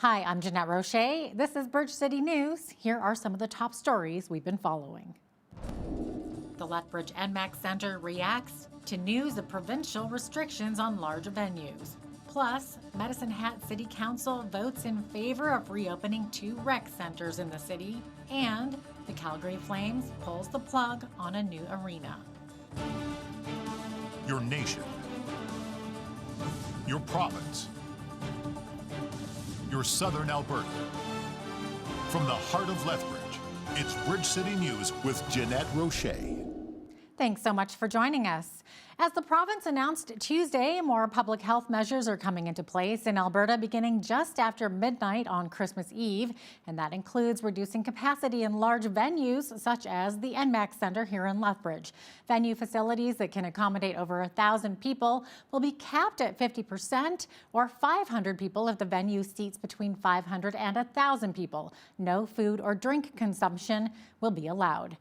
Hi, I'm Jeanette Roche. This is Bridge City News. Here are some of the top stories we've been following. The Lethbridge NMAC Center reacts to news of provincial restrictions on large venues. Plus, Medicine Hat City Council votes in favor of reopening 2 rec centers in the city, and the Calgary Flames pulls the plug on a new arena. Your nation, your province, your southern Alberta. From the heart of Lethbridge, it's Bridge City News with Jeanette Roche. Thanks so much for joining us. As the province announced Tuesday, more public health measures are coming into place in Alberta beginning just after midnight on Christmas Eve, and that includes reducing capacity in large venues such as the NMAC Center here in Lethbridge. Venue facilities that can accommodate over 1,000 people will be capped at 50% or 500 people if the venue seats between 500 and 1,000 people. No food or drink consumption will be allowed.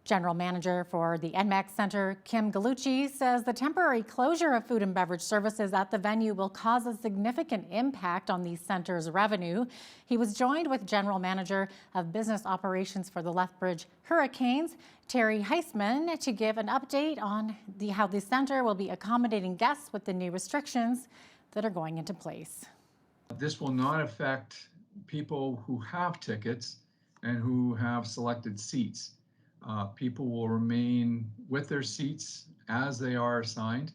General Manager for the NMAC Center, Kim Gallucci, says the temporary closure of food and beverage services at the venue will cause a significant impact on the center's revenue. He was joined with General Manager of Business Operations for the Lethbridge Hurricanes, Terry Heisman, to give an update on how the center will be accommodating guests with the new restrictions that are going into place. This will not affect people who have tickets and who have selected seats. People will remain with their seats as they are assigned.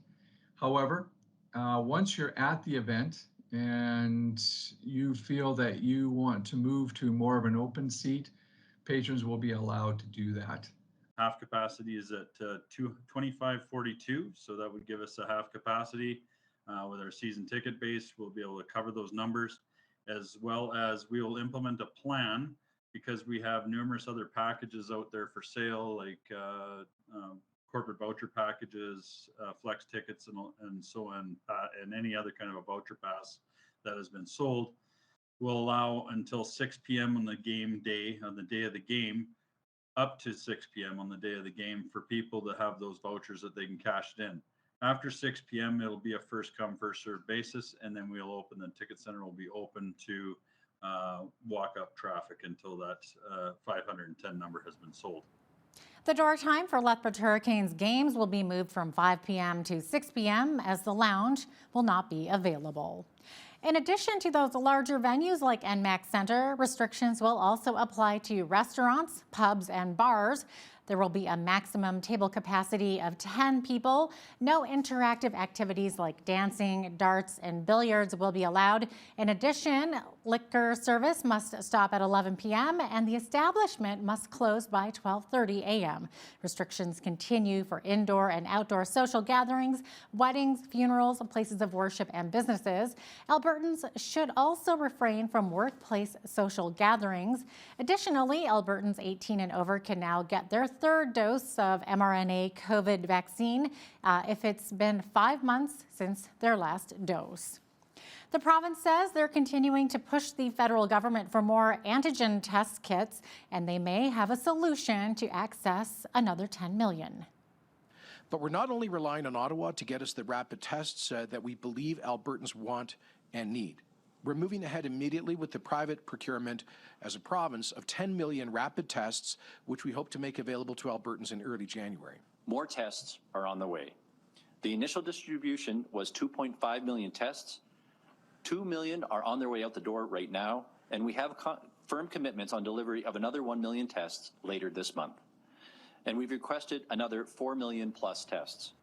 However, once you're at the event and you feel that you want to move to more of an open seat, patrons will be allowed to do that. Half capacity is at 2542, so that would give us a half capacity. With our season ticket base, we'll be able to cover those numbers, as well as we will implement a plan because we have numerous other packages out there for sale, like corporate voucher packages, flex tickets, and so on, and any other kind of a voucher pass that has been sold. Will allow until 6 p.m. on the game day, on the day of the game, up to 6 p.m. on the day of the game for people to have those vouchers that they can cash it in. After 6 p.m., it'll be a first come, first served basis, and then we'll open, the ticket center will be open to walk-up traffic until that 510 number has been sold. The door time for Lethbridge Hurricanes games will be moved from 5 p.m. to 6 p.m. as the lounge will not be available. In addition to those larger venues like NMAC Center, restrictions will also apply to restaurants, pubs, and bars. There will be a maximum table capacity of 10 people. No interactive activities like dancing, darts, and billiards will be allowed. In addition, liquor service must stop at 11 p.m. and the establishment must close by 12:30 a.m. Restrictions continue for indoor and outdoor social gatherings, weddings, funerals, places of worship, and businesses. Albertans should also refrain from workplace social gatherings. Additionally, Albertans 18 and over can now get their third dose of mRNA COVID vaccine if it's been 5 months since their last dose. The province says they're continuing to push the federal government for more antigen test kits, and they may have a solution to access another 10 million. But we're not only relying on Ottawa to get us the rapid tests that we believe Albertans want and need. We're moving ahead immediately with the private procurement as a province of 10 million rapid tests, which we hope to make available to Albertans in early January. More tests are on the way. The initial distribution was 2.5 million tests. 2 million are on their way out the door right now, and we have firm commitments on delivery of another 1 million tests later this month. And we've requested another 4 million plus tests.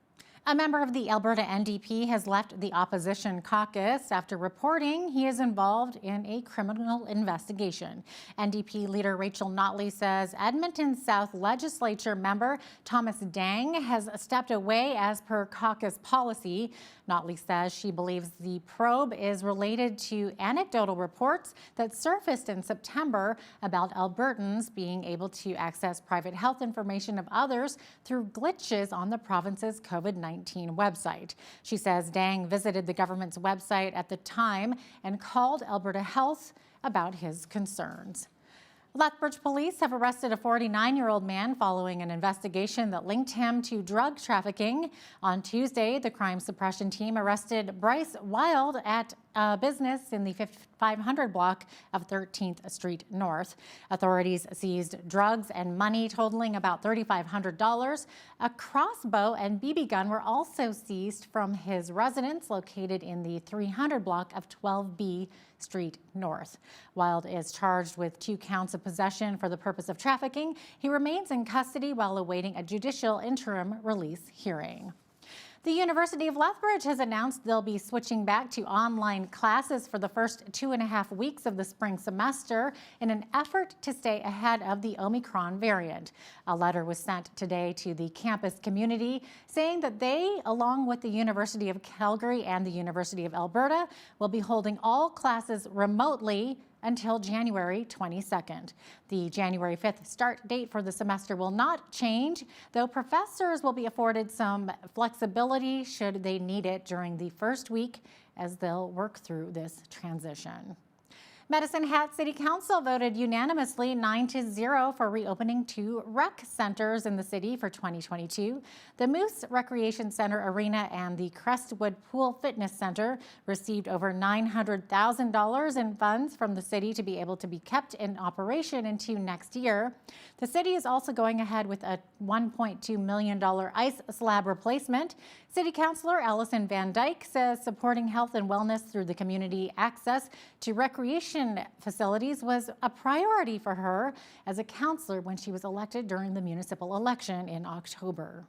A member of the Alberta NDP has left the opposition caucus after reporting he is involved in a criminal investigation. NDP leader Rachel Notley says Edmonton South Legislature member Thomas Dang has stepped away as per caucus policy. Notley says she believes the probe is related to anecdotal reports that surfaced in September about Albertans being able to access private health information of others through glitches on the province's COVID-19 website. She says Dang visited the government's website at the time and called Alberta Health about his concerns. Lethbridge police have arrested a 49-year-old man following an investigation that linked him to drug trafficking. On Tuesday, the crime suppression team arrested Bryce Wild at business in the 500 block of 13th Street North. Authorities seized drugs and money totaling about $3,500. A crossbow and BB gun were also seized from his residence located in the 300 block of 12B Street North. Wild is charged with 2 counts of possession for the purpose of trafficking. He remains in custody while awaiting a judicial interim release hearing. The University of Lethbridge has announced they'll be switching back to online classes for the first 2.5 weeks of the spring semester in an effort to stay ahead of the Omicron variant. A letter was sent today to the campus community saying that they, along with the University of Calgary and the University of Alberta, will be holding all classes remotely until January 22nd. The January 5th start date for the semester will not change, though professors will be afforded some flexibility should they need it during the first week as they'll work through this transition. Medicine Hat City Council voted unanimously 9-0 for reopening 2 rec centers in the city for 2022. The Moose Recreation Center Arena and the Crestwood Pool Fitness Center received over $900,000 in funds from the city to be able to be kept in operation into next year. The city is also going ahead with a $1.2 million ice slab replacement. City Councilor Allison Van Dyke says supporting health and wellness through the community access to recreation facilities was a priority for her as a councillor when she was elected during the municipal election in October.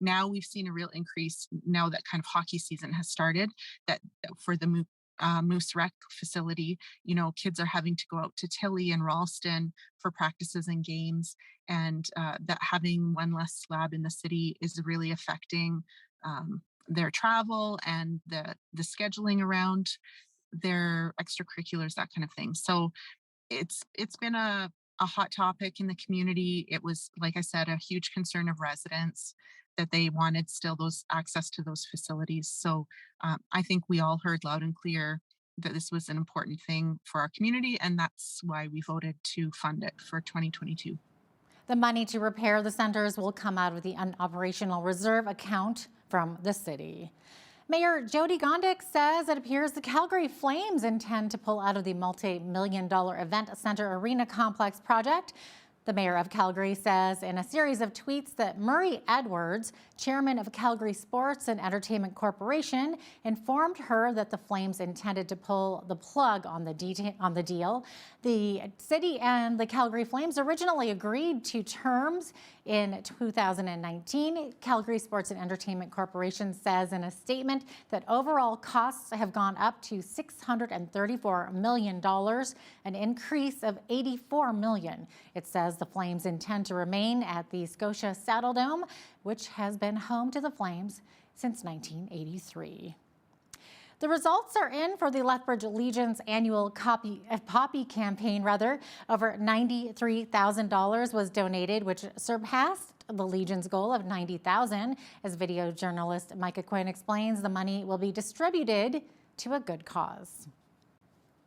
Now we've seen a real increase now that kind of hockey season has started, that for the Moose Rec facility, kids are having to go out to Tilly and Ralston for practices and games, and that having one less slab in the city is really affecting their travel and the scheduling around their extracurriculars, that kind of thing. So it's been a hot topic in the community. It was, like I said, a huge concern of residents that they wanted still those access to those facilities. So I think we all heard loud and clear that this was an important thing for our community, and that's why we voted to fund it for 2022. The money to repair the centers will come out of the operational reserve account from the city. Mayor Jody Gondik says it appears the Calgary Flames intend to pull out of the multi-million-dollar event center arena complex project. The mayor of Calgary says in a series of tweets that Murray Edwards, chairman of Calgary Sports and Entertainment Corporation, informed her that the Flames intended to pull the plug on the deal. The city and the Calgary Flames originally agreed to terms in 2019. Calgary Sports and Entertainment Corporation says in a statement that overall costs have gone up to $634 million, an increase of $84 million. It says the Flames intend to remain at the Scotia Saddledome, which has been home to the Flames since 1983. The results are in for the Lethbridge Legion's annual poppy campaign. Over $93,000 was donated, which surpassed the Legion's goal of $90,000. As video journalist Micah Quinn explains, the money will be distributed to a good cause.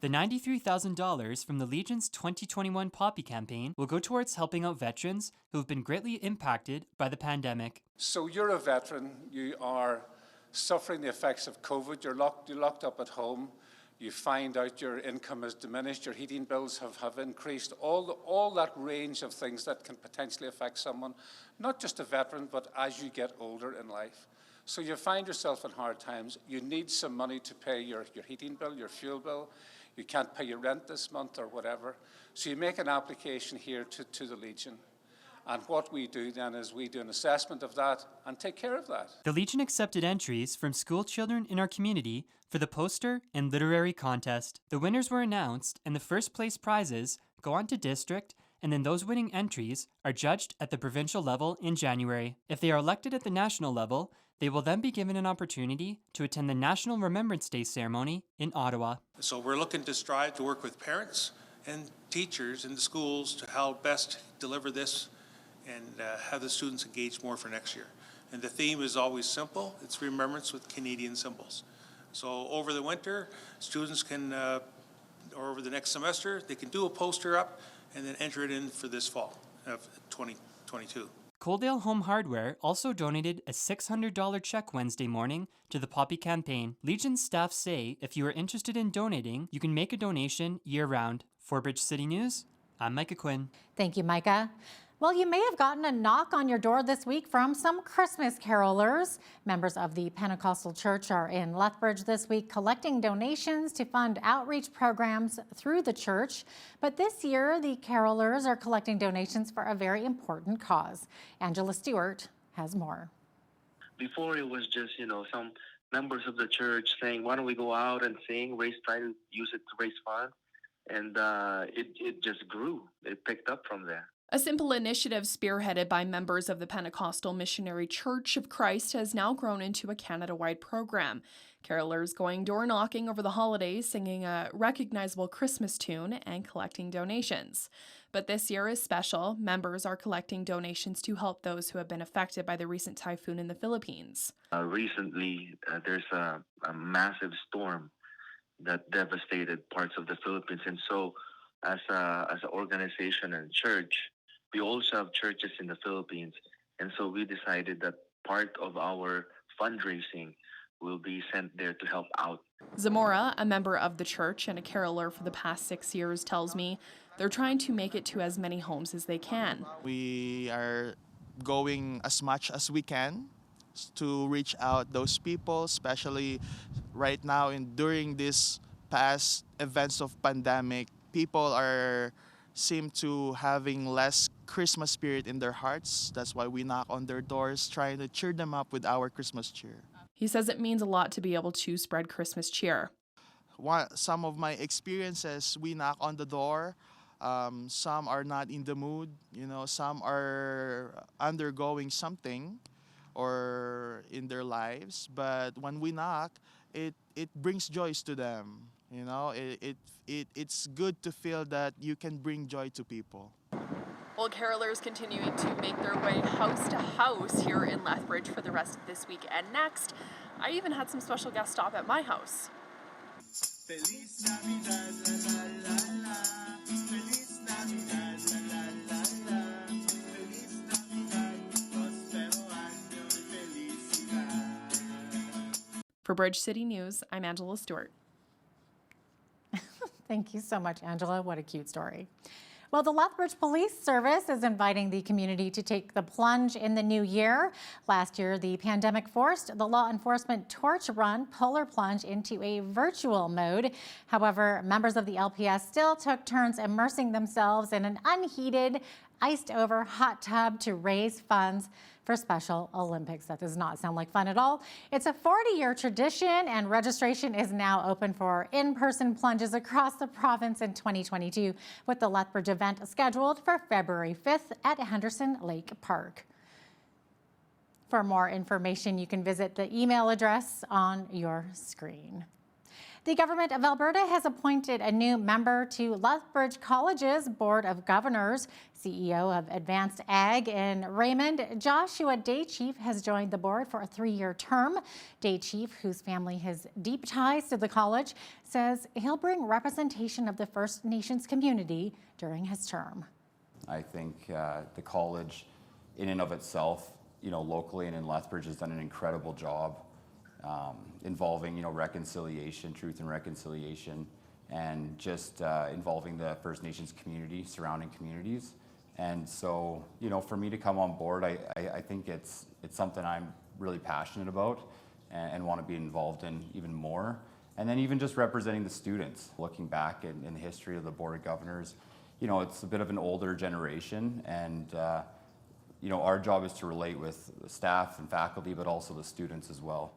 The $93,000 from the Legion's 2021 Poppy campaign will go towards helping out veterans who have been greatly impacted by the pandemic. So you're a veteran, you are suffering the effects of COVID, you're locked up at home, you find out your income has diminished, your heating bills have increased, all that range of things that can potentially affect someone, not just a veteran, but as you get older in life. So you find yourself in hard times, you need some money to pay your heating bill, your fuel bill, you can't pay your rent this month or whatever. So you make an application here to the Legion. And what we do then is we do an assessment of that and take care of that. The Legion accepted entries from school children in our community for the poster and literary contest. The winners were announced, and the first place prizes go on to district, and then those winning entries are judged at the provincial level in January. If they are elected at the national level, they will then be given an opportunity to attend the National Remembrance Day ceremony in Ottawa. So we're looking to strive to work with parents and teachers in the schools to how best deliver this and have the students engage more for next year. And the theme is always simple. It's remembrance with Canadian symbols. So over the winter, students can, or over the next semester, they can do a poster up and then enter it in for this fall of 2022. Coaldale Home Hardware also donated a $600 check Wednesday morning to the Poppy campaign. Legion's staff say if you are interested in donating, you can make a donation year-round. For Bridge City News, I'm Micah Quinn. Thank you, Micah. Well, you may have gotten a knock on your door this week from some Christmas carolers. Members of the Pentecostal Church are in Lethbridge this week collecting donations to fund outreach programs through the church. But this year, the carolers are collecting donations for a very important cause. Angela Stewart has more. Before it was just, some members of the church saying, why don't we go out and sing, try to use it to raise funds. And it just grew. It picked up from there. A simple initiative spearheaded by members of the Pentecostal Missionary Church of Christ has now grown into a Canada-wide program. Carolers going door knocking over the holidays, singing a recognizable Christmas tune and collecting donations. But this year is special. Members are collecting donations to help those who have been affected by the recent typhoon in the Philippines. Recently, there's a massive storm that devastated parts of the Philippines. And so as an organization and church, we also have churches in the Philippines. And so we decided that part of our fundraising will be sent there to help out. Zamora, a member of the church and a caroler for the past 6 years, tells me they're trying to make it to as many homes as they can. We are going as much as we can to reach out those people, especially right now during this past events of pandemic. People seem to having less Christmas spirit in their hearts. That's why we knock on their doors, trying to cheer them up with our Christmas cheer. He says it means a lot to be able to spread Christmas cheer. Some of my experiences, we knock on the door. Some are not in the mood. Some are undergoing something or in their lives. But when we knock, it brings joy to them. It's good to feel that you can bring joy to people. Well, carolers continuing to make their way house to house here in Lethbridge for the rest of this week and next. I even had some special guests stop at my house. Feliz Navidad, la la la la. Feliz Navidad, la la la la. Feliz Navidad, prospero año de felicidad. For Bridge City News, I'm Angela Stewart. Thank you so much, Angela. What a cute story. Well, the Lethbridge Police Service is inviting the community to take the plunge in the new year. Last year, the pandemic forced the law enforcement torch run polar plunge into a virtual mode. However, members of the LPS still took turns immersing themselves in an unheated, iced-over hot tub to raise funds for Special Olympics. That does not sound like fun at all. It's a 40-year tradition, and registration is now open for in-person plunges across the province in 2022, with the Lethbridge event scheduled for February 5th at Henderson Lake Park. For more information, you can visit the email address on your screen. The government of Alberta has appointed a new member to Lethbridge College's Board of Governors. CEO of Advanced Ag in Raymond, Joshua Daychief, has joined the board for a 3-year term. Daychief, whose family has deep ties to the college, says he'll bring representation of the First Nations community during his term. I think the college, in and of itself, locally and in Lethbridge, has done an incredible job involving, reconciliation, truth and reconciliation, and just involving the First Nations community, surrounding communities. And so, for me to come on board, I think it's something I'm really passionate about and want to be involved in even more. And then even just representing the students, looking back in the history of the Board of Governors, it's a bit of an older generation, and our job is to relate with the staff and faculty, but also the students as well.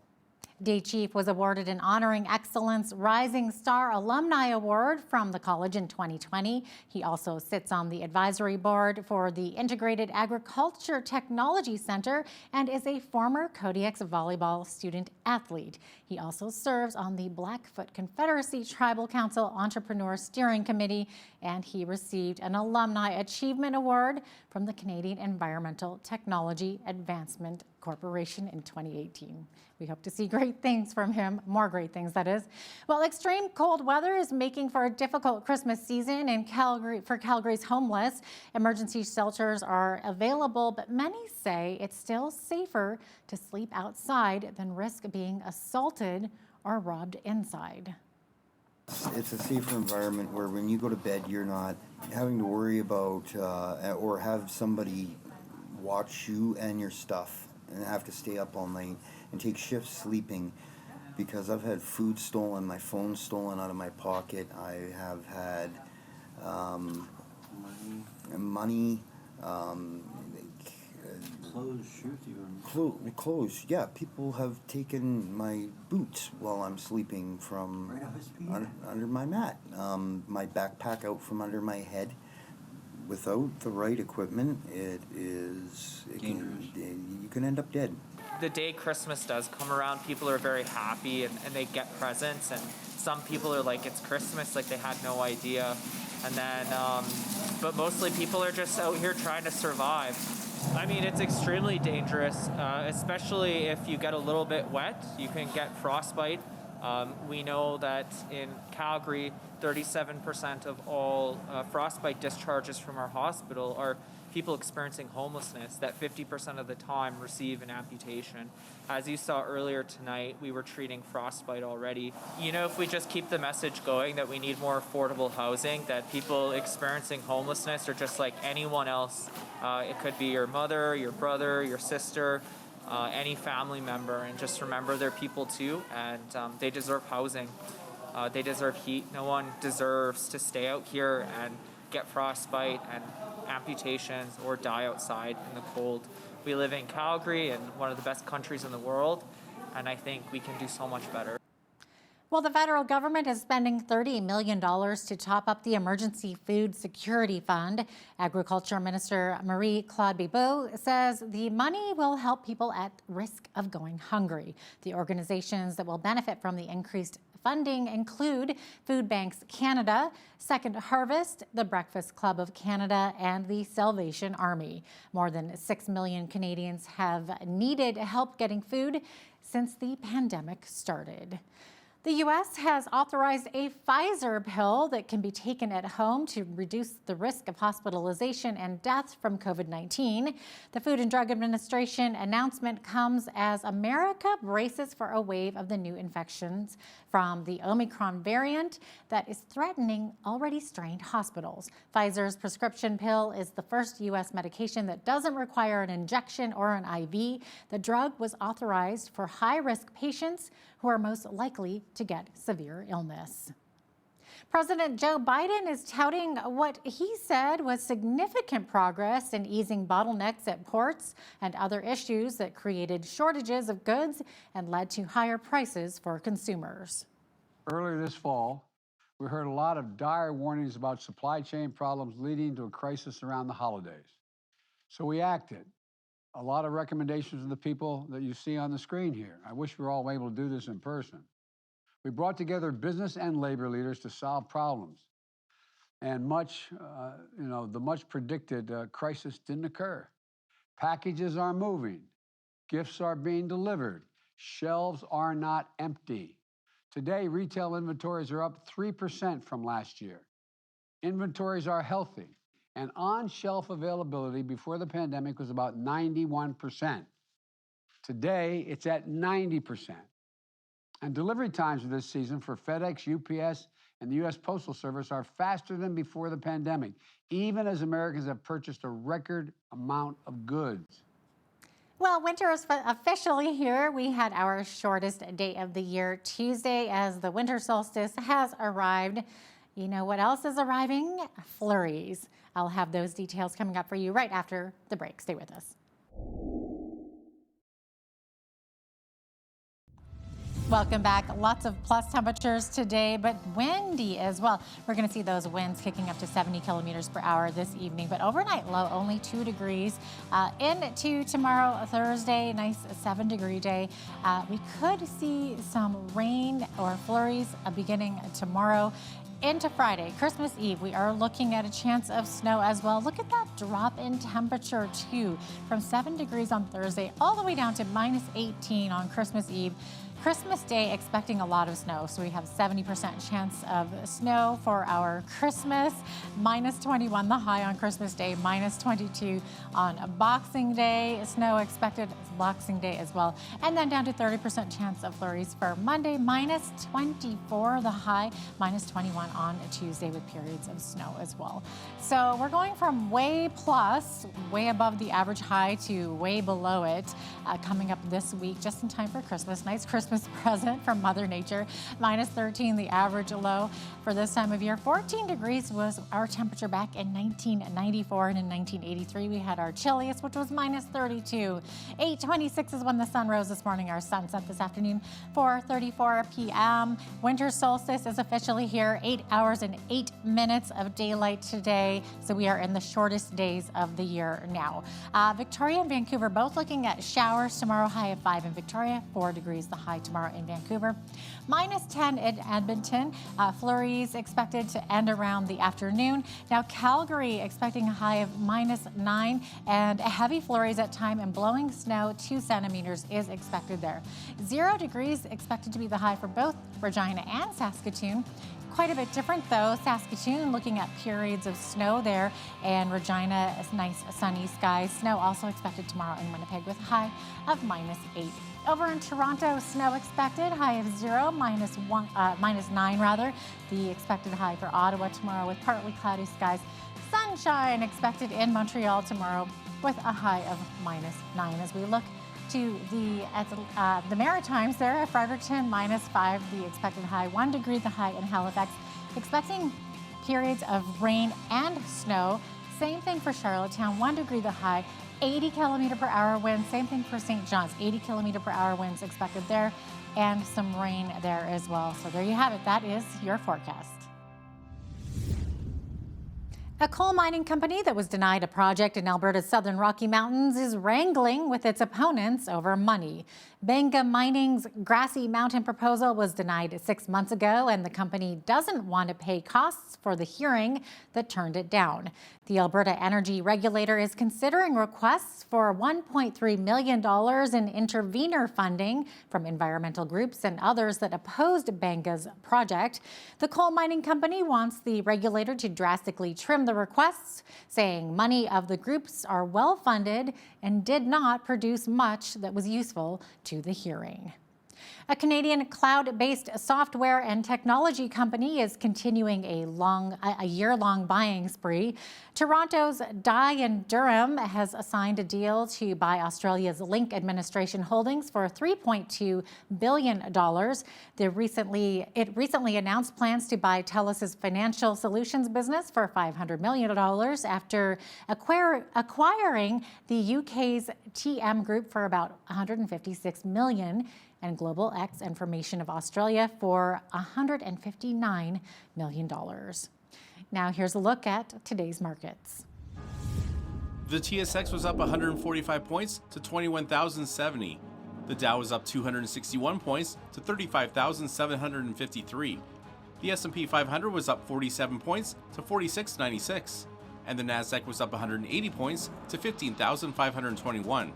Daychief was awarded an Honoring Excellence Rising Star Alumni Award from the college in 2020. He also sits on the advisory board for the Integrated Agriculture Technology Center and is a former Kodiak's volleyball student athlete. He also serves on the Blackfoot Confederacy Tribal Council Entrepreneur Steering Committee, and he received an Alumni Achievement Award from the Canadian Environmental Technology Advancement Corporation in 2018. We hope to see great things from him, more great things, that is. Well, extreme cold weather is making for a difficult Christmas season in Calgary for Calgary's homeless. Emergency shelters are available, but many say it's still safer to sleep outside than risk being assaulted or robbed inside. It's a safer environment where when you go to bed, you're not having to worry about or have somebody watch you and your stuff and have to stay up all night and take shifts sleeping, because I've had food stolen, my phone stolen out of my pocket. I have had money, clothes. Yeah, people have taken my boots while I'm sleeping from under my mat. My backpack out from under my head. Without the right equipment, you can end up dead. The day Christmas does come around, people are very happy and they get presents, and some people are like, it's Christmas, like they had no idea. And then, but mostly people are just out here trying to survive. I mean, it's extremely dangerous, especially if you get a little bit wet, you can get frostbite. We know that in Calgary, 37% of all frostbite discharges from our hospital are people experiencing homelessness, that 50% of the time receive an amputation. As you saw earlier tonight, we were treating frostbite already. You know, if we just keep the message going that we need more affordable housing, that people experiencing homelessness are just like anyone else. It could be your mother, your brother, your sister, any family member, and just remember they're people too, and they deserve housing. They deserve heat. No one deserves to stay out here and get frostbite and amputations or die outside in the cold. We live in Calgary, and one of the best countries in the world, and I think we can do so much better. Well, the federal government is spending $30 million to top up the Emergency Food Security Fund. Agriculture Minister Marie-Claude Bibeau says the money will help people at risk of going hungry. The organizations that will benefit from the increased funding include Food Banks Canada, Second Harvest, the Breakfast Club of Canada, and the Salvation Army. More than 6 million Canadians have needed help getting food since the pandemic started. The U.S. has authorized a Pfizer pill that can be taken at home to reduce the risk of hospitalization and death from COVID-19. The Food and Drug Administration announcement comes as America braces for a wave of the new infections from the Omicron variant that is threatening already strained hospitals. Pfizer's prescription pill is the first U.S. medication that doesn't require an injection or an IV. The drug was authorized for high-risk patients who are most likely to get severe illness. President Joe Biden is touting what he said was significant progress in easing bottlenecks at ports and other issues that created shortages of goods and led to higher prices for consumers. Earlier this fall, we heard a lot of dire warnings about supply chain problems leading to a crisis around the holidays. So we acted. A lot of recommendations of the people that you see on the screen here. I wish we were all able to do this in person. We brought together business and labor leaders to solve problems. And the much predicted crisis didn't occur. Packages are moving. Gifts are being delivered. Shelves are not empty. Today, retail inventories are up 3% from last year. Inventories are healthy. And on-shelf availability before the pandemic was about 91%. Today, it's at 90%. And delivery times this season for FedEx, UPS, and the U.S. Postal Service are faster than before the pandemic, even as Americans have purchased a record amount of goods. Well, winter is officially here. We had our shortest day of the year Tuesday as the winter solstice has arrived. You know what else is arriving? Flurries. I'll have those details coming up for you right after the break. Stay with us. Welcome back. Lots of plus temperatures today, but windy as well. We're going to see those winds kicking up to 70 kilometers per hour this evening, but overnight low only 2 degrees. Into tomorrow, Thursday, nice 7-degree day. We could see some rain or flurries beginning tomorrow. into Friday, Christmas Eve, we are looking at a chance of snow as well. Look at that drop in temperature too, from 7 degrees on Thursday all the way down to minus 18 on Christmas Eve. Christmas Day, expecting a lot of snow, so we have 70% chance of snow for our Christmas. Minus 21 the high on Christmas Day, minus 22 on Boxing Day. Snow expected Boxing Day as well. And then down to 30% chance of flurries for Monday, minus 24 the high, minus 21 on Tuesday with periods of snow as well. So we're going from way plus, way above the average high, to way below it coming up this week, just in time for Christmas. Nice Christmas present from Mother Nature. Minus 13 the average low for this time of year. 14 degrees was our temperature back in 1994, and in 1983 we had our chilliest, which was minus 32. 8:26 is when the sun rose this morning. Our sunset this afternoon, 4:34 p.m. Winter solstice is officially here. 8 hours and 8 minutes of daylight today, so we are in the shortest days of the year now. Victoria and Vancouver both looking at showers tomorrow. High of 5 in Victoria, 4 degrees the high tomorrow in Vancouver. Minus 10 in Edmonton. Flurries expected to end around the afternoon. Now Calgary expecting a high of minus 9, and heavy flurries at time and blowing snow 2 centimeters is expected there. 0 degrees expected to be the high for both Regina and Saskatoon. Quite a bit different though. Saskatoon looking at periods of snow there, and Regina nice sunny skies. Snow also expected tomorrow in Winnipeg with a high of minus 8. Over in Toronto, snow expected, high of 0, minus 9 rather. The expected high for Ottawa tomorrow with partly cloudy skies. Sunshine expected in Montreal tomorrow with a high of minus 9. As we look to the Maritimes there at Fredericton, minus 5, the expected high. 1 degree the high in Halifax. Expecting periods of rain and snow. Same thing for Charlottetown, 1 degree the high. 80 kilometer per hour winds. Same thing for St. John's, 80 kilometer per hour winds expected there, and some rain there as well. So there you have it. That is your forecast. A coal mining company that was denied a project in Alberta's southern Rocky Mountains is wrangling with its opponents over money. Benga Mining's Grassy Mountain proposal was denied 6 months ago, and the company doesn't want to pay costs for the hearing that turned it down. The Alberta Energy Regulator is considering requests for $1.3 million in intervenor funding from environmental groups and others that opposed Benga's project. The coal mining company wants the regulator to drastically trim the requests, saying money of the groups are well funded and did not produce much that was useful to the hearing. A Canadian cloud-based software and technology company is continuing a year-long buying spree. Toronto's Dye & Durham has signed a deal to buy Australia's Link Administration holdings for $3.2 billion. It recently announced plans to buy TELUS's financial solutions business for $500 million after acquiring the UK's TM Group for about $156 million. And Global X Information of Australia for $159 million. Now here's a look at today's markets. The TSX was up 145 points to 21,070. The Dow was up 261 points to 35,753. The S&P 500 was up 47 points to 4696. And the Nasdaq was up 180 points to 15,521.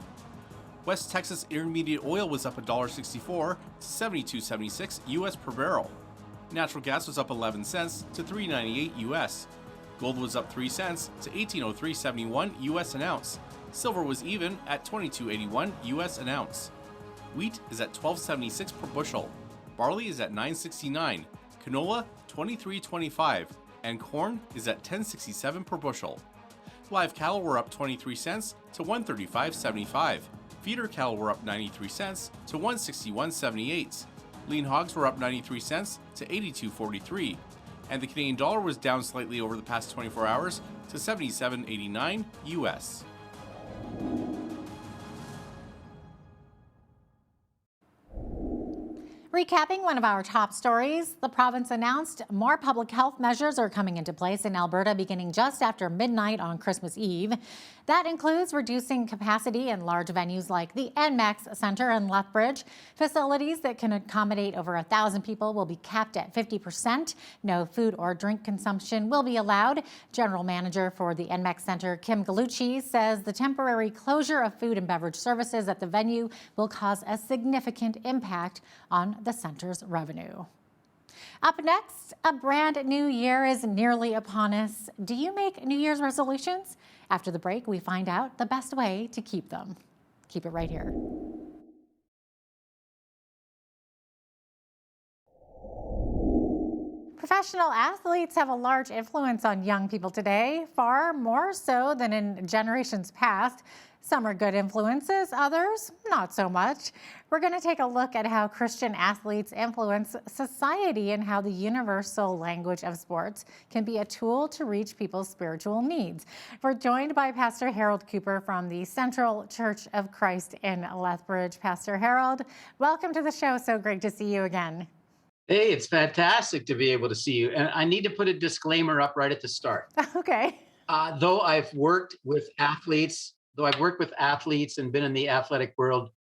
West Texas Intermediate Oil was up $1.64 to $72.76 US per barrel. Natural gas was up 11 cents to $3.98 US. Gold was up 3 cents to $18.0371 US an ounce. Silver was even at $22.81 US an ounce. Wheat is at $12.76 per bushel. Barley is at $9.69. Canola $23.25, and corn is at $10.67 per bushel. Live cattle were up 23 cents to $135.75. Feeder cattle were up 93 cents to $161.78. Lean hogs were up 93 cents to $82.43. And the Canadian dollar was down slightly over the past 24 hours to $77.89 US. Recapping one of our top stories, the province announced more public health measures are coming into place in Alberta beginning just after midnight on Christmas Eve. That includes reducing capacity in large venues like the NMAX Centre in Lethbridge. Facilities that can accommodate over 1,000 people will be capped at 50%. No food or drink consumption will be allowed. General Manager for the NMAX Centre, Kim Galucci, says the temporary closure of food and beverage services at the venue will cause a significant impact on the center's revenue. Up next, a brand new year is nearly upon us. Do you make New Year's resolutions? After the break, we find out the best way to keep them. Keep it right here. Professional athletes have a large influence on young people today, far more so than in generations past. Some are good influences, others not so much. We're going to take a look at how Christian athletes influence society and how the universal language of sports can be a tool to reach people's spiritual needs. We're joined by Pastor Harold Cooper from the Central Church of Christ in Lethbridge. Pastor Harold, welcome to the show. So great to see you again. Hey, it's fantastic to be able to see you. And I need to put a disclaimer up right at the start. Okay. Though I've worked with athletes and been in the athletic world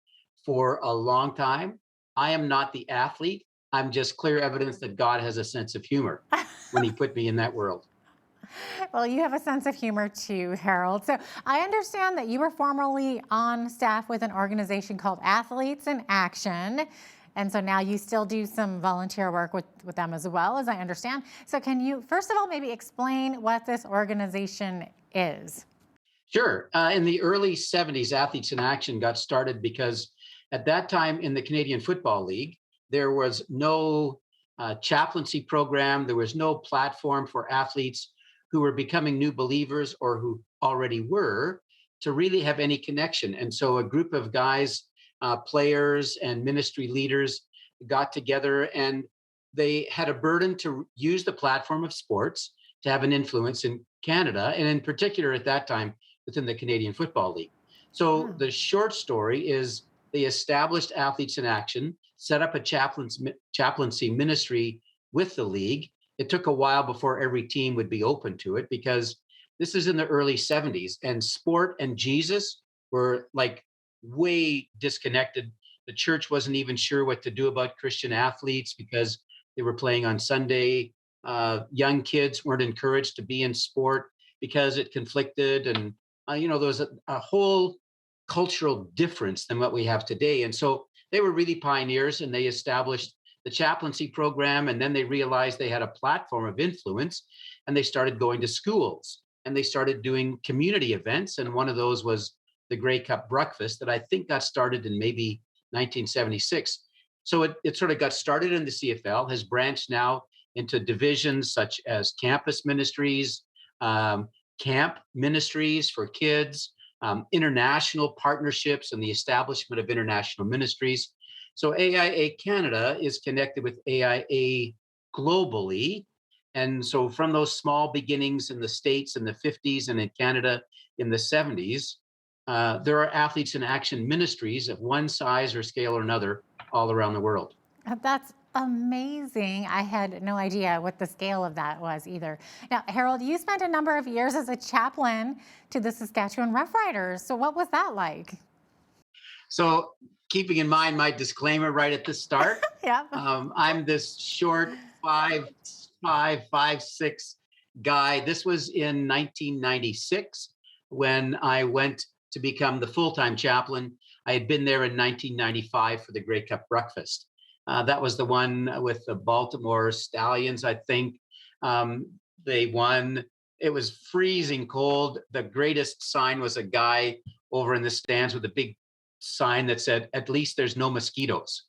for a long time, I am not the athlete. I'm just clear evidence that God has a sense of humor when he put me in that world. Well, you have a sense of humor too, Harold. So I understand that you were formerly on staff with an organization called Athletes in Action. And so now you still do some volunteer work with them as well, as I understand. So can you, first of all, maybe explain what this organization is? Sure. In the early 70s, Athletes in Action got started because at that time in the Canadian Football League, there was no chaplaincy program. There was no platform for athletes who were becoming new believers or who already were to really have any connection. And so a group of guys, players and ministry leaders got together and they had a burden to use the platform of sports to have an influence in Canada, and in particular at that time within the Canadian Football League. So the short story is they established Athletes in Action, set up a chaplaincy ministry with the league. It took a while before every team would be open to it because this is in the early 70s and sport and Jesus were like way disconnected. The church wasn't even sure what to do about Christian athletes because they were playing on Sunday. Young kids weren't encouraged to be in sport because it conflicted. And, there was a whole cultural difference than what we have today. And so they were really pioneers and they established the chaplaincy program. And then they realized they had a platform of influence and they started going to schools and they started doing community events. And one of those was the Grey Cup breakfast that I think got started in maybe 1976. So it sort of got started in the CFL, has branched now into divisions such as campus ministries, camp ministries for kids, international partnerships, and the establishment of international ministries. So AIA Canada is connected with AIA globally. And so from those small beginnings in the States in the 50s and in Canada in the 70s, there are Athletes in Action ministries of one size or scale or another all around the world. That's amazing. I had no idea what the scale of that was either. Now, Harold, you spent a number of years as a chaplain to the Saskatchewan Roughriders. So what was that like? So keeping in mind my disclaimer right at the start, Yeah. I'm this short 5'6" guy. This was in 1996 when I went to become the full-time chaplain. I had been there in 1995 for the Grey Cup breakfast. That was the one with the Baltimore Stallions, I think. They won. It was freezing cold. The greatest sign was a guy over in the stands with a big sign that said, "At least there's no mosquitoes,"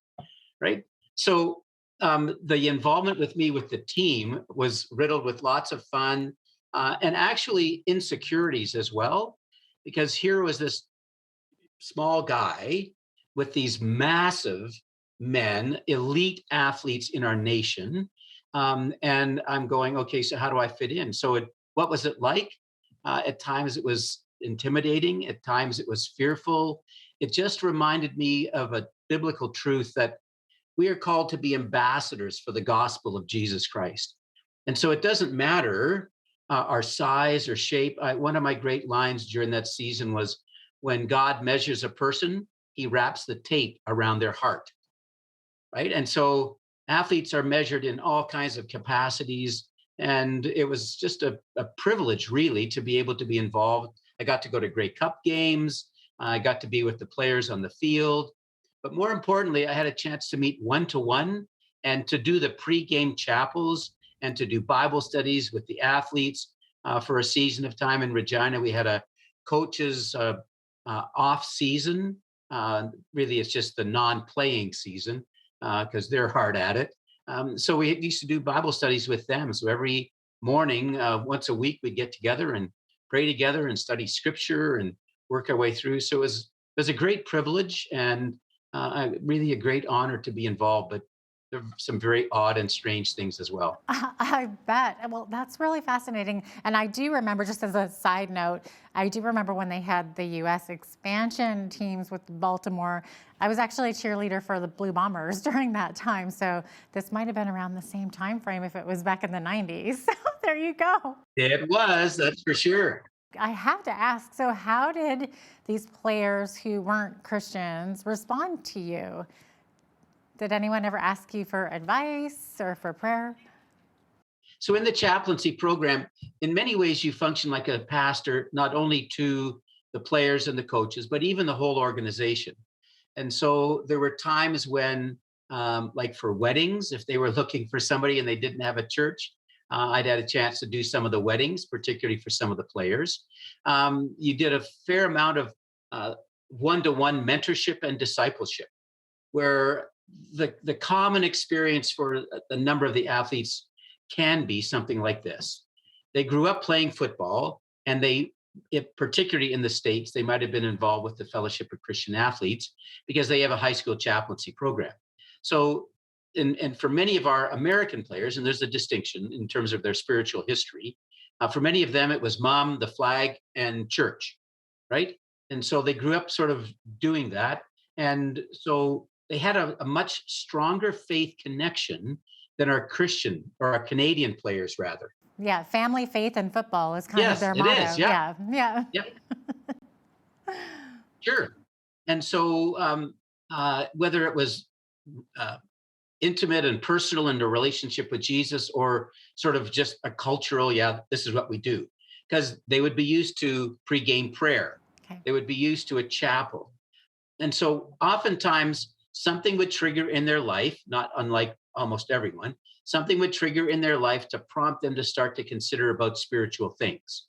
right? So the involvement with me with the team was riddled with lots of fun and actually insecurities as well, because here was this small guy with these massive men, elite athletes in our nation. And I'm going, okay, so how do I fit in? So what was it like? At times it was intimidating. At times it was fearful. It just reminded me of a biblical truth that we are called to be ambassadors for the gospel of Jesus Christ. And so it doesn't matter our size or shape. One of my great lines during that season was, when God measures a person, he wraps the tape around their heart, right? And so athletes are measured in all kinds of capacities. And it was just a privilege, really, to be able to be involved. I got to go to Grey Cup games. I got to be with the players on the field. But more importantly, I had a chance to meet one-to-one and to do the pre-game chapels and to do Bible studies with the athletes for a season of time. In Regina, we had a coach's off season. Really, it's just the non-playing season because they're hard at it. So we used to do Bible studies with them. So every morning, once a week, we'd get together and pray together and study scripture and work our way through. So it was a great privilege and really a great honor to be involved. But there are some very odd and strange things as well. I bet. Well, that's really fascinating. And I do remember, just as a side note, I do remember when they had the U.S. expansion teams with Baltimore. I was actually a cheerleader for the Blue Bombers during that time. So this might have been around the same time frame if it was back in the 90s. So there you go. It was, that's for sure. I have to ask, so how did these players who weren't Christians respond to you? Did anyone ever ask you for advice or for prayer? So in the chaplaincy program, in many ways, you function like a pastor, not only to the players and the coaches, but even the whole organization. And so there were times when, like for weddings, if they were looking for somebody and they didn't have a church, I'd had a chance to do some of the weddings, particularly for some of the players. You did a fair amount of one-to-one mentorship and discipleship, where the common experience for a number of the athletes can be something like this. They grew up playing football, and particularly in the States, they might have been involved with the Fellowship of Christian Athletes because they have a high school chaplaincy program. So, and for many of our American players, and there's a distinction in terms of their spiritual history, for many of them, it was mom, the flag, and church, right? And so they grew up sort of doing that. And so they had a much stronger faith connection than our Christian or our Canadian players, rather. Yeah, family, faith, and football is kind of their motto. Yes, it is. Yeah. Yeah. Yep. Sure. And so whether it was intimate and personal in the relationship with Jesus, or sort of just a cultural, this is what we do. Because they would be used to pre-game prayer. Okay. They would be used to a chapel. And so oftentimes something would trigger in their life, not unlike almost everyone, something would trigger in their life to prompt them to start to consider about spiritual things.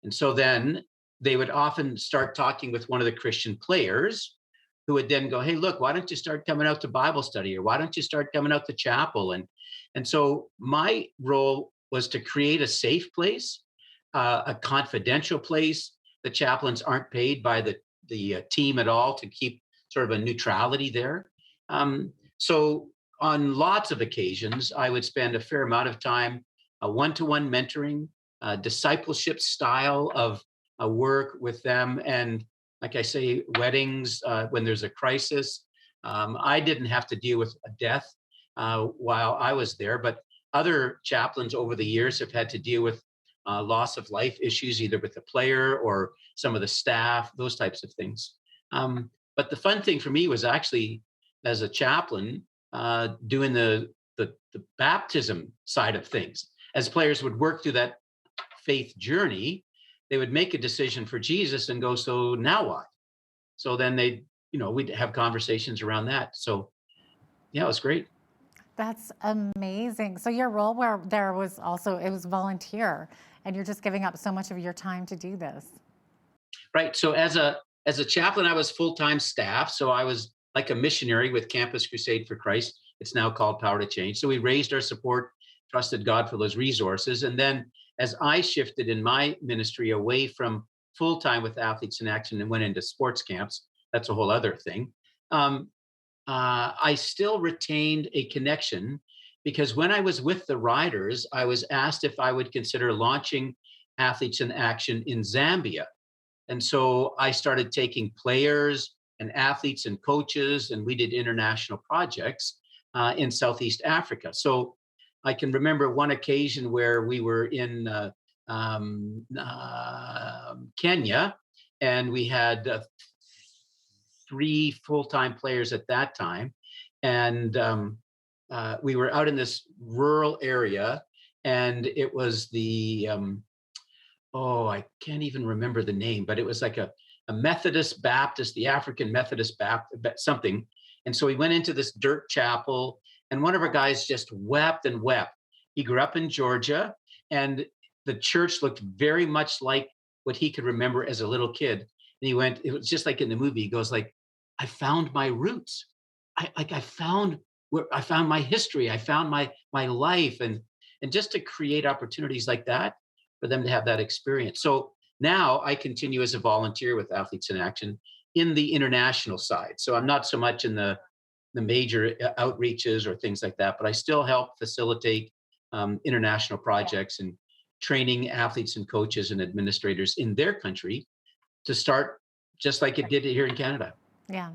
And so then they would often start talking with one of the Christian players, who would then go, hey, look, why don't you start coming out to Bible study? Or why don't you start coming out to chapel? And so my role was to create a safe place, a confidential place. The chaplains aren't paid by the team at all to keep sort of a neutrality there. So on lots of occasions, I would spend a fair amount of time one-to-one mentoring, discipleship style of work with them. And like I say, weddings, when there's a crisis. I didn't have to deal with a death while I was there, but other chaplains over the years have had to deal with loss of life issues, either with the player or some of the staff, those types of things. But the fun thing for me was actually, as a chaplain, doing the baptism side of things. As players would work through that faith journey, they would make a decision for Jesus and go, so now what? So then we'd have conversations around that. So yeah, it was great. That's amazing. So your role it was volunteer, and you're just giving up so much of your time to do this. Right. So as a chaplain, I was full-time staff. So I was like a missionary with Campus Crusade for Christ. It's now called Power to Change. So we raised our support, trusted God for those resources. And then as I shifted in my ministry away from full-time with Athletes in Action and went into sports camps, that's a whole other thing. I still retained a connection, because when I was with the Riders, I was asked if I would consider launching Athletes in Action in Zambia. And so I started taking players and athletes and coaches, and we did international projects in Southeast Africa. So I can remember one occasion where we were in Kenya, and we had 3 full-time players at that time. And we were out in this rural area, and it was the, I can't even remember the name, but it was like a Methodist Baptist, the African Methodist Baptist, something. And so we went into this dirt chapel, and one of our guys just wept and wept. He grew up in Georgia, and the church looked very much like what he could remember as a little kid. And he went, it was just like in the movie, he goes like, I found my roots. I found my history. I found my life, and just to create opportunities like that for them to have that experience. So now I continue as a volunteer with Athletes in Action in the international side. So I'm not so much in the major outreaches or things like that, but I still help facilitate international projects and training athletes and coaches and administrators in their country to start just like it did here in Canada. Yeah.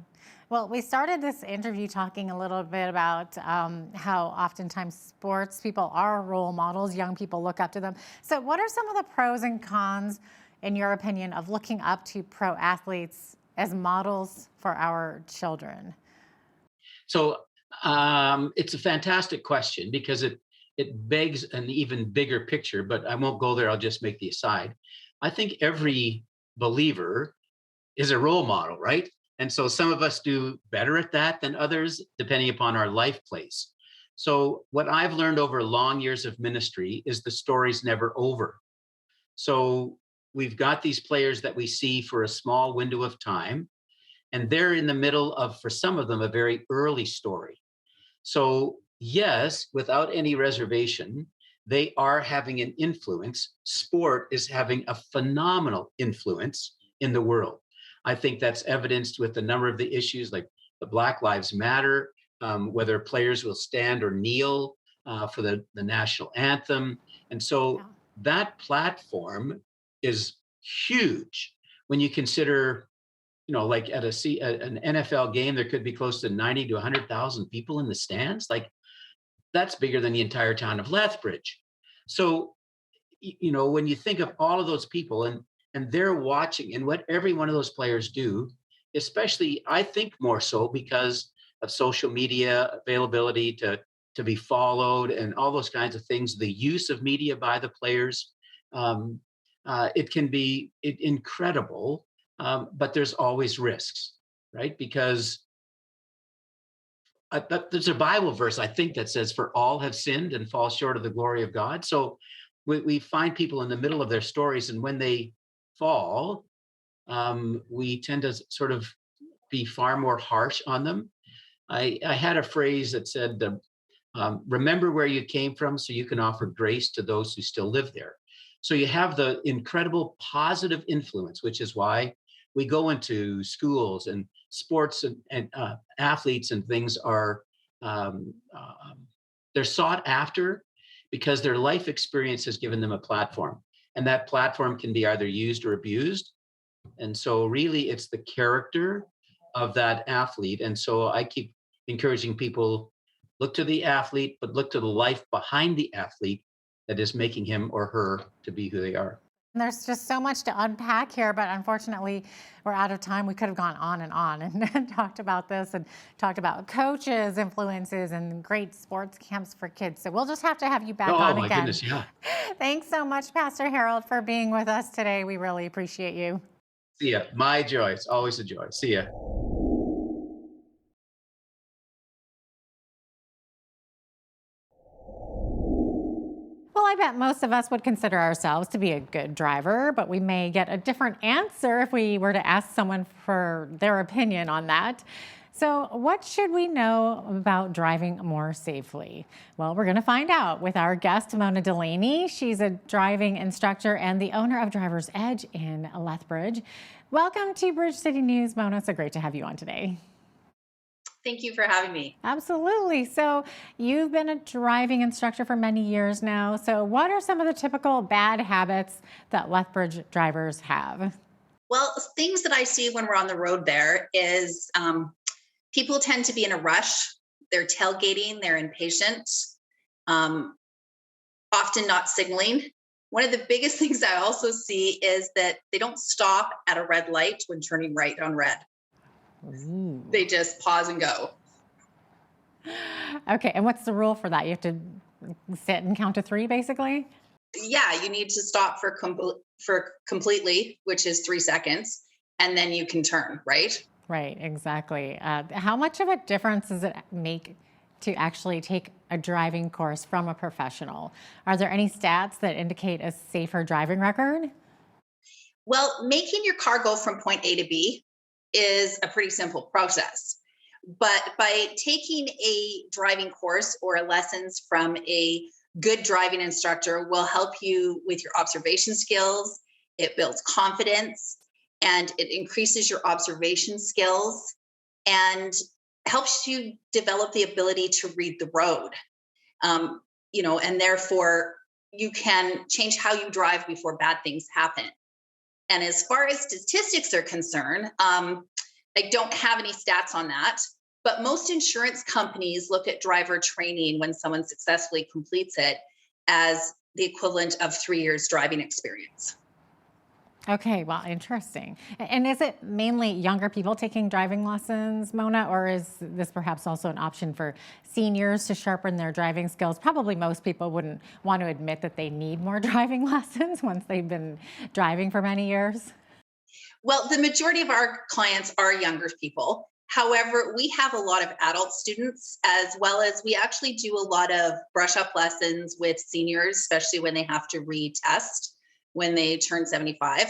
Well, we started this interview talking a little bit about how oftentimes sports people are role models. Young people look up to them. So what are some of the pros and cons, in your opinion, of looking up to pro athletes as models for our children? So it's a fantastic question because it begs an even bigger picture, but I won't go there. I'll just make the aside. I think every believer is a role model, right? And so some of us do better at that than others, depending upon our life place. So what I've learned over long years of ministry is the story's never over. So we've got these players that we see for a small window of time, and they're in the middle of, for some of them, a very early story. So yes, without any reservation, they are having an influence. Sport is having a phenomenal influence in the world. I think that's evidenced with the number of the issues like the Black Lives Matter, whether players will stand or kneel for the national anthem. And so that platform is huge when you consider, like at an NFL game, there could be close to 90 to 100,000 people in the stands. Like that's bigger than the entire town of Lethbridge. So, when you think of all of those people and they're watching, and what every one of those players do, especially I think more so because of social media availability to be followed and all those kinds of things, the use of media by the players, it can be incredible, but there's always risks, right? Because there's a Bible verse, I think, that says, for all have sinned and fall short of the glory of God. So we find people in the middle of their stories, and when they fall, we tend to sort of be far more harsh on them. I had a phrase that said, remember where you came from so you can offer grace to those who still live there. So you have the incredible positive influence, which is why we go into schools and sports and athletes and things are, they're sought after because their life experience has given them a platform. And that platform can be either used or abused. And so really it's the character of that athlete. And so I keep encouraging people, look to the athlete, but look to the life behind the athlete that is making him or her to be who they are. There's just so much to unpack here, but unfortunately, we're out of time. We could have gone on and talked about this and talked about coaches, influences, and great sports camps for kids. So we'll just have to have you back on again. Oh, my goodness, yeah. Thanks so much, Pastor Harold, for being with us today. We really appreciate you. See ya. My joy. It's always a joy. See ya. Well, I bet most of us would consider ourselves to be a good driver, but we may get a different answer if we were to ask someone for their opinion on that. So what should we know about driving more safely? Well, we're going to find out with our guest, Mona Delaney. She's a driving instructor and the owner of Driver's Edge in Lethbridge. Welcome to Bridge City News, Mona. So great to have you on today. Thank you for having me. Absolutely. So you've been a driving instructor for many years now. So what are some of the typical bad habits that Lethbridge drivers have? Well, things that I see when we're on the road there is people tend to be in a rush They're tailgating, they're impatient, often not signaling. One of the biggest things I also see is that they don't stop at a red light when turning right on red. Ooh. They just pause and go. Okay, and what's the rule for that? You have to sit and count to 3, basically? Yeah, you need to stop for completely, which is 3 seconds, and then you can turn, right? Right, exactly. How much of a difference does it make to actually take a driving course from a professional? Are there any stats that indicate a safer driving record? Well, making your car go from point A to B is a pretty simple process. But by taking a driving course or lessons from a good driving instructor will help you with your observation skills. It builds confidence and it increases your observation skills and helps you develop the ability to read the road. And therefore you can change how you drive before bad things happen. And as far as statistics are concerned, I don't have any stats on that, but most insurance companies look at driver training when someone successfully completes it as the equivalent of 3 years driving experience. Okay, well, interesting. And is it mainly younger people taking driving lessons, Mona, or is this perhaps also an option for seniors to sharpen their driving skills? Probably most people wouldn't want to admit that they need more driving lessons once they've been driving for many years. Well, the majority of our clients are younger people. However, we have a lot of adult students, as well as we actually do a lot of brush up lessons with seniors, especially when they have to retest when they turn 75.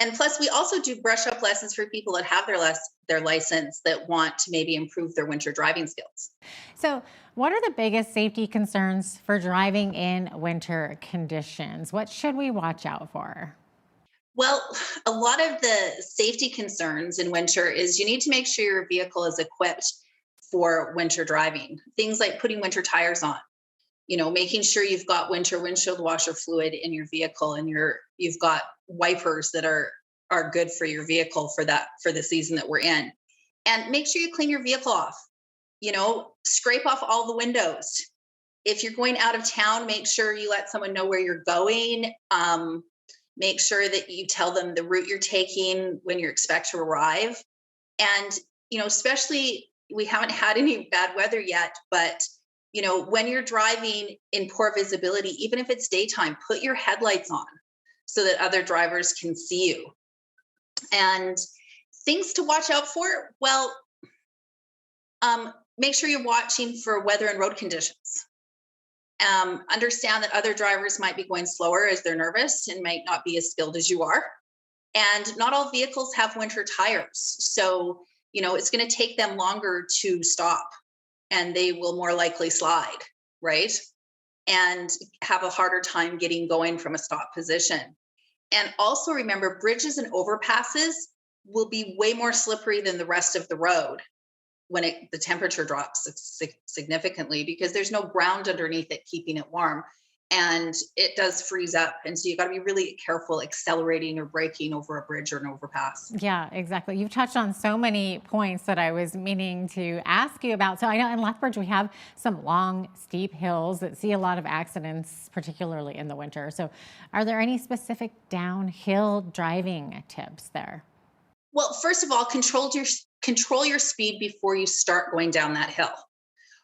And plus we also do brush up lessons for people that have their license that want to maybe improve their winter driving skills. So what are the biggest safety concerns for driving in winter conditions? What should we watch out for? Well, a lot of the safety concerns in winter is you need to make sure your vehicle is equipped for winter driving. Things like putting winter tires on, making sure you've got winter windshield washer fluid in your vehicle and you've got wipers that are good for your vehicle for the season that we're in. And make sure you clean your vehicle off. Scrape off all the windows. If you're going out of town, make sure you let someone know where you're going. Make sure that you tell them the route you're taking when you expect to arrive. And, especially we haven't had any bad weather yet, but when you're driving in poor visibility, even if it's daytime, put your headlights on so that other drivers can see you. And things to watch out for, well, make sure you're watching for weather and road conditions. Understand that other drivers might be going slower as they're nervous and might not be as skilled as you are. And not all vehicles have winter tires. So, it's going to take them longer to stop and they will more likely slide, right? And have a harder time getting going from a stop position. And also remember, bridges and overpasses will be way more slippery than the rest of the road when the temperature drops significantly because there's no ground underneath it keeping it warm and it does freeze up. And so you got to be really careful accelerating or braking over a bridge or an overpass. Yeah, exactly. You've touched on so many points that I was meaning to ask you about. So I know in Lethbridge we have some long, steep hills that see a lot of accidents, particularly in the winter. So are there any specific downhill driving tips there? Well, first of all, control your speed before you start going down that hill.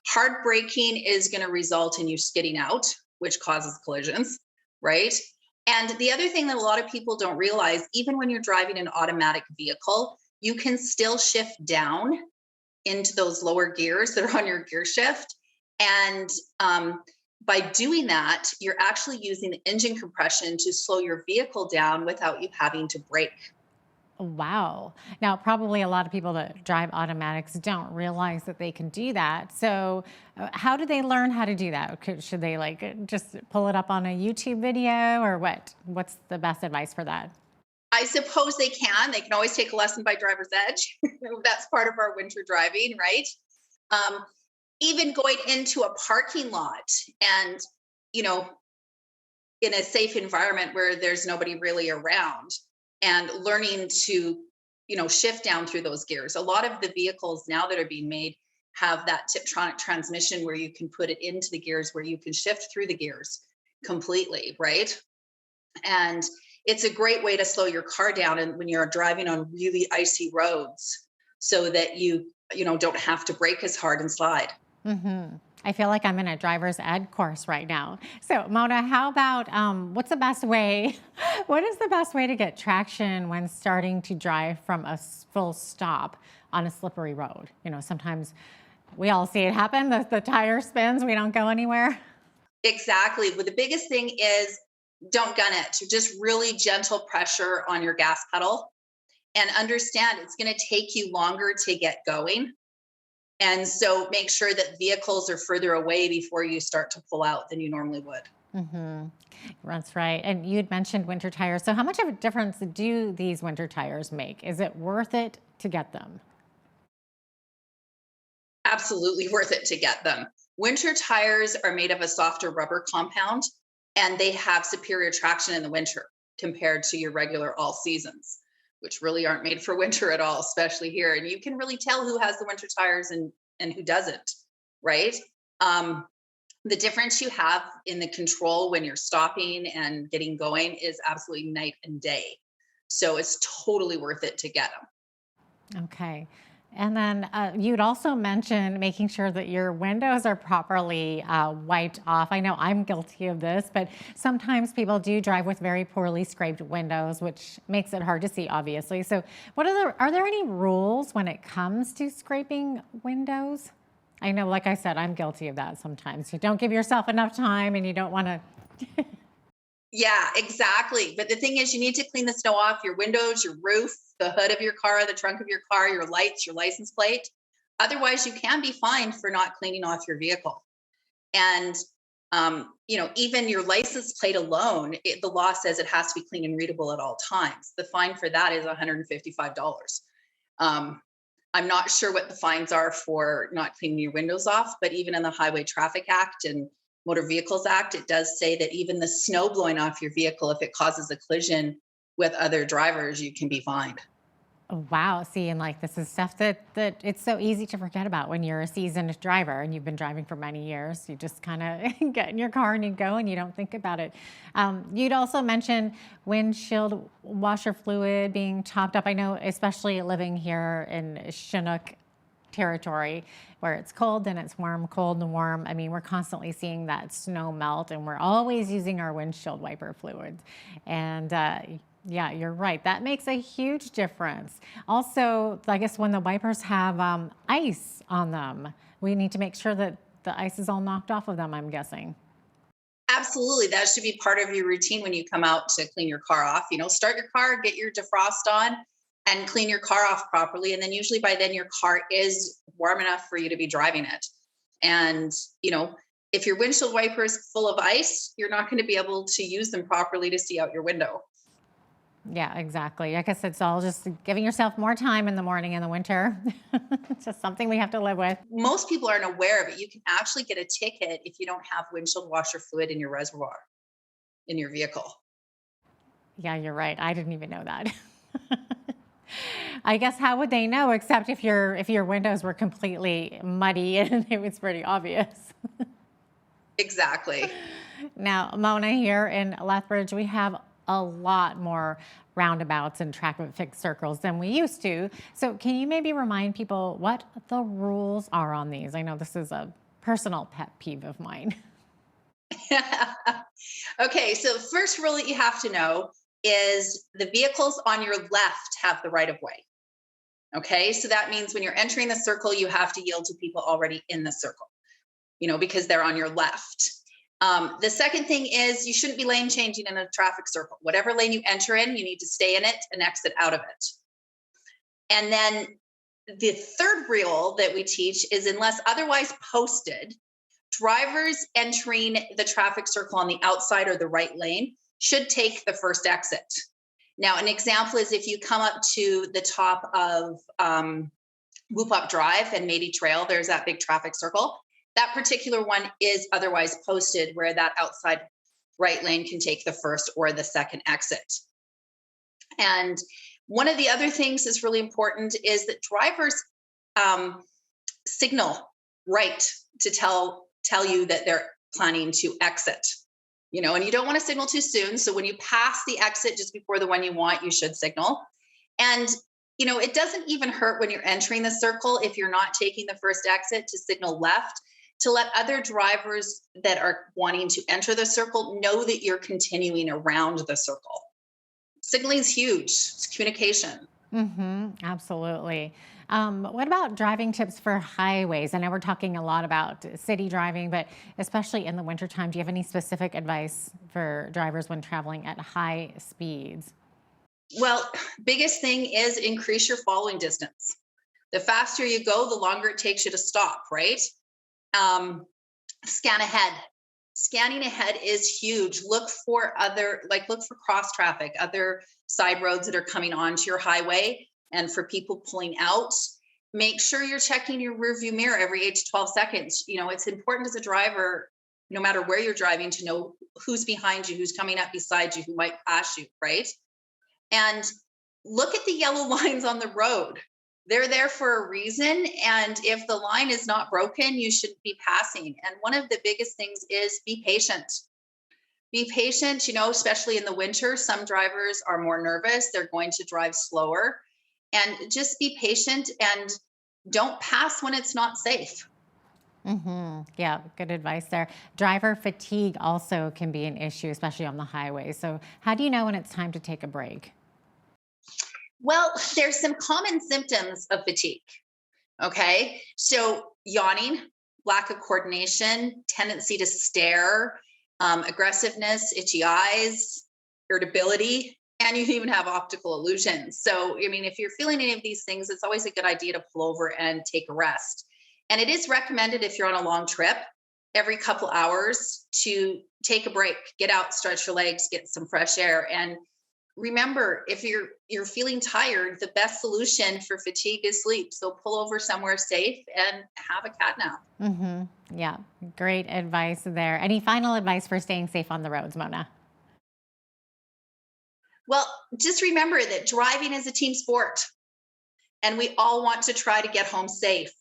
Hard braking is going to result in you skidding out, which causes collisions, right? And the other thing that a lot of people don't realize, even when you're driving an automatic vehicle, you can still shift down into those lower gears that are on your gear shift. And by doing that, you're actually using the engine compression to slow your vehicle down without you having to brake. Wow. Now, probably a lot of people that drive automatics don't realize that they can do that. So how do they learn how to do that? Should they just pull it up on a YouTube video or what? What's the best advice for that? I suppose they can. They can always take a lesson by driver's edge. That's part of our winter driving, right? Even going into a parking lot and, in a safe environment where there's nobody really around and learning to, shift down through those gears. A lot of the vehicles now that are being made have that Tiptronic transmission where you can put it into the gears, where you can shift through the gears completely, right? And it's a great way to slow your car down and when you're driving on really icy roads so that you don't have to brake as hard and slide. Mm-hmm. I feel like I'm in a driver's ed course right now. So Mona, how about what is the best way to get traction when starting to drive from a full stop on a slippery road? Sometimes we all see it happen. The tire spins, we don't go anywhere. Exactly. But the biggest thing is don't gun it. Just really gentle pressure on your gas pedal and understand it's going to take you longer to get going. And so make sure that vehicles are further away before you start to pull out than you normally would. Mm-hmm. That's right. And you'd mentioned winter tires. So how much of a difference do these winter tires make? Is it worth it to get them? Absolutely worth it to get them. Winter tires are made of a softer rubber compound, and they have superior traction in the winter compared to your regular all seasons, which really aren't made for winter at all, especially here. And you can really tell who has the winter tires and who doesn't, right? The difference you have in the control when you're stopping and getting going is absolutely night and day. So it's totally worth it to get them. Okay. And then you'd also mentioned making sure that your windows are properly wiped off. I know I'm guilty of this, but sometimes people do drive with very poorly scraped windows, which makes it hard to see, obviously. So are there any rules when it comes to scraping windows? I know, like I said, I'm guilty of that sometimes. You don't give yourself enough time and you don't want to. Yeah, exactly. But the thing is, you need to clean the snow off your windows, your roof, the hood of your car, the trunk of your car, your lights, your license plate. Otherwise, you can be fined for not cleaning off your vehicle. And, even your license plate alone, the law says it has to be clean and readable at all times. The fine for that is $155. I'm not sure what the fines are for not cleaning your windows off, but even in the Highway Traffic Act and Motor Vehicles Act, it does say that even the snow blowing off your vehicle, if it causes a collision with other drivers, you can be fined. Oh, wow. See, and this is stuff that it's so easy to forget about when you're a seasoned driver and you've been driving for many years. You just kind of get in your car and you go and you don't think about it. You'd also mentioned windshield washer fluid being topped up. I know, especially living here in Chinook territory where it's cold and it's warm, cold and warm. I mean, we're constantly seeing that snow melt and we're always using our windshield wiper fluids. And yeah, you're right. That makes a huge difference. Also, I guess when the wipers have ice on them, we need to make sure that the ice is all knocked off of them, I'm guessing. Absolutely. That should be part of your routine when you come out to clean your car off. Start your car, get your defrost on, and clean your car off properly. And then usually by then your car is warm enough for you to be driving it. And, if your windshield wiper is full of ice, you're not going to be able to use them properly to see out your window. Yeah, exactly. I guess it's all just giving yourself more time in the morning in the winter. It's just something we have to live with. Most people aren't aware of it. You can actually get a ticket if you don't have windshield washer fluid in your reservoir in your vehicle. Yeah, you're right. I didn't even know that. I guess how would they know except if your windows were completely muddy and it was pretty obvious. Exactly. Now, Mona, here in Lethbridge, we have a lot more roundabouts and traffic circles than we used to. So can you maybe remind people what the rules are on these? I know this is a personal pet peeve of mine. Okay, so first rule that you have to know is the vehicles on your left have the right of way. Okay, so that means when you're entering the circle, you have to yield to people already in the circle, because they're on your left. The second thing is you shouldn't be lane changing in a traffic circle. Whatever lane you enter in, you need to stay in it and exit out of it. And then the third rule that we teach is unless otherwise posted, drivers entering the traffic circle on the outside or the right lane should take the first exit. Now, an example is if you come up to the top of Whoop-Up Drive and Mady Trail, there's that big traffic circle. That particular one is otherwise posted where that outside right lane can take the first or the second exit. And One of the other things that's really important is that drivers signal right to tell you that they're planning to exit. You know, and you don't want to signal too soon. So when you pass the exit just before the one you want, you should signal. And, you know, it doesn't even hurt when you're entering the circle, if you're not taking the first exit, to signal left, to let other drivers that are wanting to enter the circle know that you're continuing around the circle. Signaling is huge. It's communication. Absolutely. What about driving tips for highways? I know we're talking a lot about city driving, but especially in the wintertime, do you have any specific advice for drivers when traveling at high speeds? Well, biggest thing is increase your following distance. The faster you go, the longer it takes you to stop, right? Scan ahead. Scanning ahead is huge. Look for cross traffic, other side roads that are coming onto your highway, and for people pulling out. Make sure you're checking your rearview mirror every 8 to 12 seconds. You know, it's important as a driver, no matter where you're driving, to know who's behind you, who's coming up beside you, who might pass you, right? And look at the yellow lines on the road. They're there for a reason. And if the line is not broken, you should be passing. And one of the biggest things is be patient. Be patient, you know, especially in the winter. Some drivers are more nervous. They're going to drive slower. And just be patient and don't pass when it's not safe. Yeah, good advice there. Driver fatigue also can be an issue, especially on the highway. So how do you know when it's time to take a break? Well, there's some common symptoms of fatigue. Okay. So yawning, lack of coordination, tendency to stare, aggressiveness, itchy eyes, irritability, and you can even have optical illusions. So, I mean, if you're feeling any of these things, it's always a good idea to pull over and take a rest. And it is recommended, if you're on a long trip, every couple hours to take a break, get out, stretch your legs, get some fresh air. And remember, if you're feeling tired, the best solution for fatigue is sleep. So pull over somewhere safe and have a cat nap. Yeah, great advice there. Any final advice for staying safe on the roads, Mona? Well, just remember that driving is a team sport, and we all want to try to get home safe,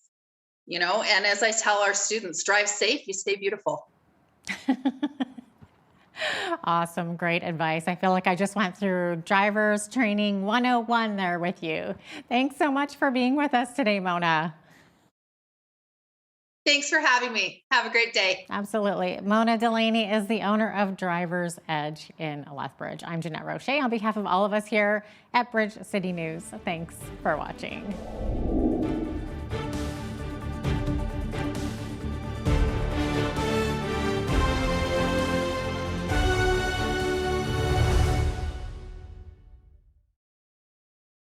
you know, and as I tell our students, drive safe, you stay beautiful. Awesome. Great advice. I feel like I just went through driver's training 101 there with you. Thanks so much for being with us today, Mona. Thanks for having me. Have a great day. Absolutely. Mona Delaney is the owner of Driver's Edge in Lethbridge. I'm Jeanette Roche on behalf of all of us here at Bridge City News. Thanks for watching.